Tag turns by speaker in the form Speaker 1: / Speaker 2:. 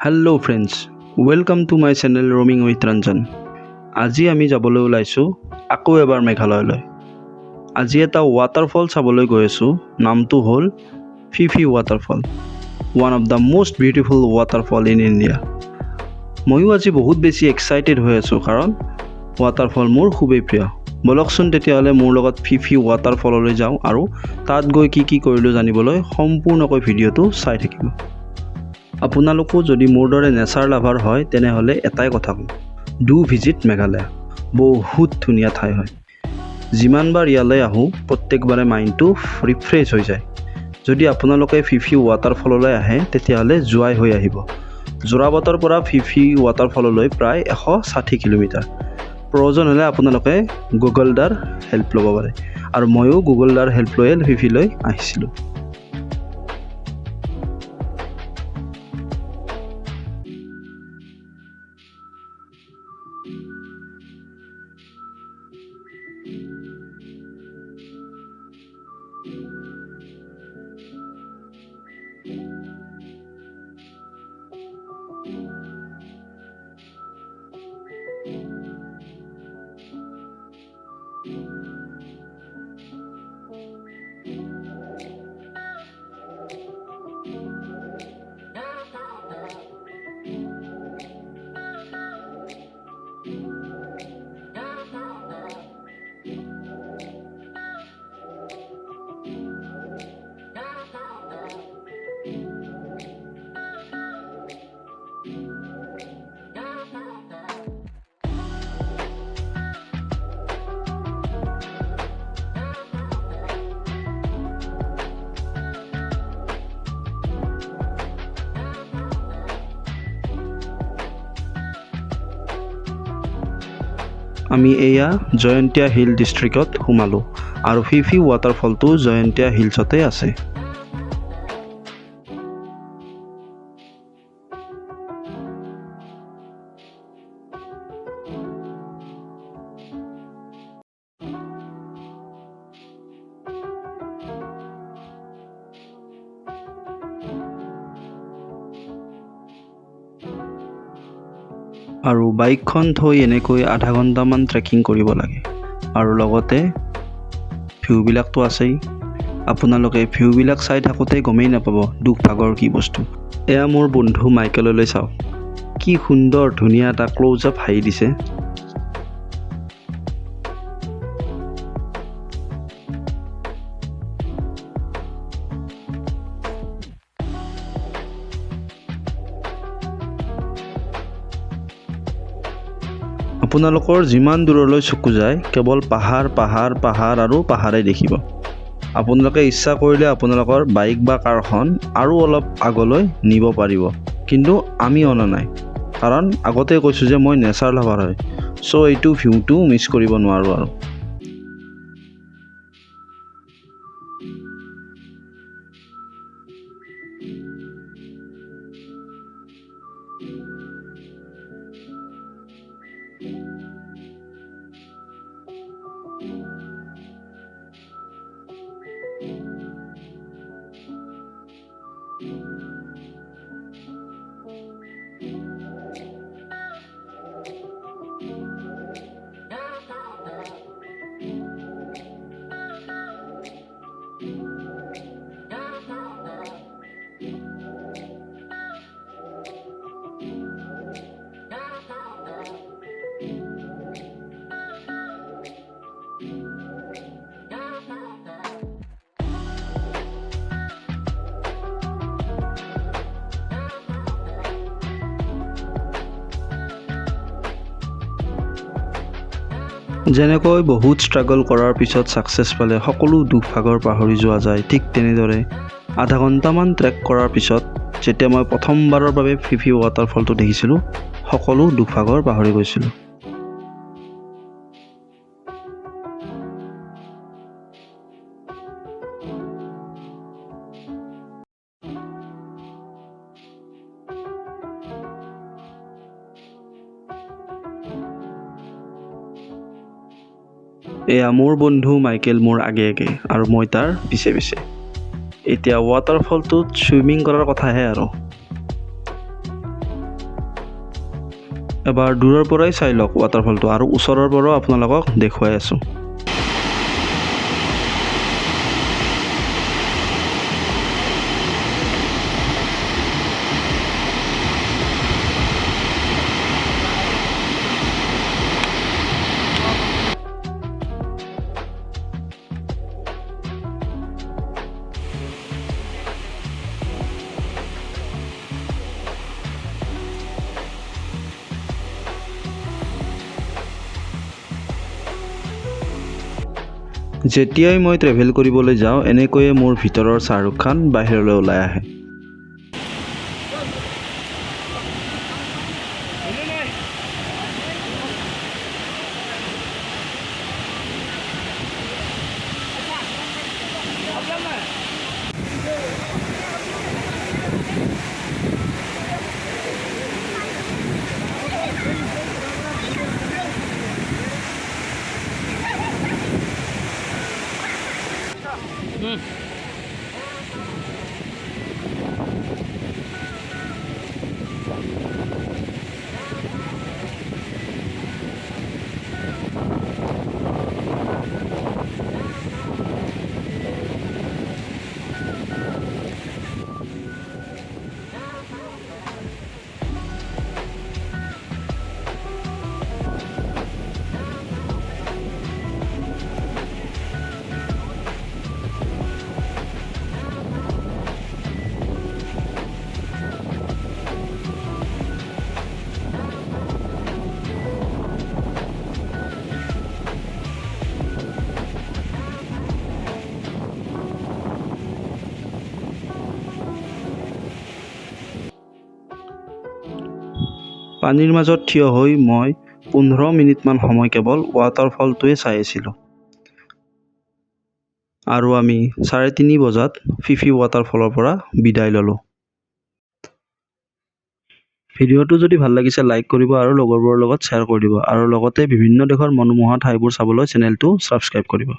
Speaker 1: Hello friends, welcome to my channel Roaming with Ranjan. আজি আমি যাবলৈ ওলাইছো আকৌ এবাৰ মেঘালয়লৈ। আজি এটা waterfall চাবলৈ গৈ আছো, নামটো হ'ল Phe-Phe Waterfall, one of the most beautiful waterfall in India. ময়ো আজি বহুত বেছি এক্সাইটেড হৈ আছো কাৰণ waterfall মোৰ খুবেই প্ৰিয়। বলকচোন তেতিয়াহ'লে মোৰ লগত Phe-Phe Waterfallলৈ যাওঁ আৰু তাত গৈ কি কৰিলো জানিবলৈ সম্পূৰ্ণকৈ ভিডিঅ'টো চাই থাকিব। আপোনালোকো যদি মোৰ দৰে নেচাৰ লাভাৰ হয় তেনেহ'লে এটাই কথা কম, ডু ভিজিট মেঘালয়া। বহুত ধুনীয়া ঠাই হয়। যিমানবাৰ ইয়ালৈ আহোঁ প্ৰত্যেকবাৰে মাইণ্ডটো ৰিফ্ৰেছ হৈ যায়। যদি আপোনালোকে Phe-Phe ৱাটাৰফললৈ আহে তেতিয়াহ'লে যোৱাই হৈ আহিব। যোৰাবাটৰ পৰা Phe-Phe ৱাটাৰফললৈ প্ৰায় 160 কিলোমিটাৰ। প্ৰয়োজন হ'লে আপোনালোকে গুগল দাৰ হেল্প ল'ব পাৰে আৰু ময়ো গুগল দাৰ হেল্প লৈ Phe-Pheলৈ আহিছিলোঁ। আমি এয়া জয়ন্তীয়া হিল ডিষ্ট্ৰিক্টত সোমালোঁ আৰু Phe-Phe ৱাটাৰফলটো জয়ন্তীয়া হিলছতে আছে। আৰু বাইকখন থৈ এনেকৈ আধা ঘণ্টামান ট্ৰেকিং কৰিব লাগে আৰু লগতে ভিউবিলাকতো আছেই। আপোনালোকে ভিউবিলাক চাই থাকোঁতে গমেই নাপাব দুখ ভাগৰ কি বস্তু। এয়া মোৰ বন্ধু মাইকেললৈ চাওক, কি সুন্দৰ ধুনীয়া এটা ক্ল'জ আপ হাঁহি দিছে। আপোনালোকৰ যিমান দূৰলৈ চকু যায় কেৱল পাহাৰ পাহাৰ পাহাৰ আৰু পাহাৰেই দেখিব। আপোনালোকে ইচ্ছা কৰিলে আপোনালোকৰ বাইক বা কাৰখন আৰু অলপ আগলৈ নিব পাৰিব, কিন্তু আমি অনা নাই কাৰণ আগতে কৈছোঁ যে মই নেচাৰ লাভাৰ হয়, চ' এইটো ভিউটো মিছ কৰিব নোৱাৰোঁ আৰু। যেনেকৈ বহুত ষ্ট্ৰাগল কৰাৰ পিছত ছাকচেছ পালে সকলো দুখ ভাগৰ পাহৰি যোৱা যায়, ঠিক তেনেদৰে আধা ঘণ্টামান ট্ৰেক কৰাৰ পিছত যেতিয়া মই প্ৰথমবাৰৰ বাবে Phe-Phe ৱাটাৰফলটো দেখিছিলোঁ সকলো দুখ ভাগৰ পাহৰি গৈছিলোঁ। এয়া মোৰ বন্ধু মাইকেল মোৰ আগে আৰু মই তাৰ পিছে। এতিয়া ৱাটাৰফলটোত চুইমিং কৰাৰ কথাহে আৰু। এবাৰ দূৰৰ পৰাই চাই লওক ৱাটাৰফলটো আৰু ওচৰৰ পৰাও আপোনালোকক দেখুৱাই আছোঁ। যেতিয়াই মই ট্ৰেভেল কৰিবলৈ যাওঁ এনেকৈয়ে মোৰ ভিতৰৰ শ্বাহৰুখ খান বাহিৰলৈ ওলাই আহে। পানীৰ মাজত থিয় হৈ মই 15 মিনিটমান সময় কেৱল ৱাটাৰফলটোৱে চাই আছিলোঁ। আৰু আমি 3:30 বজাত ফি-ফি ৱাটাৰফলৰ পৰা বিদায় ল'লোঁ। ভিডিঅ'টো যদি ভাল লাগিছে লাইক কৰিব আৰু লগৰবোৰৰ লগত শ্বেয়াৰ কৰি দিব আৰু লগতে বিভিন্ন দেশৰ মনোমোহা ঠাইবোৰ চাবলৈ চেনেলটো ছাবস্ক্ৰাইব কৰিব।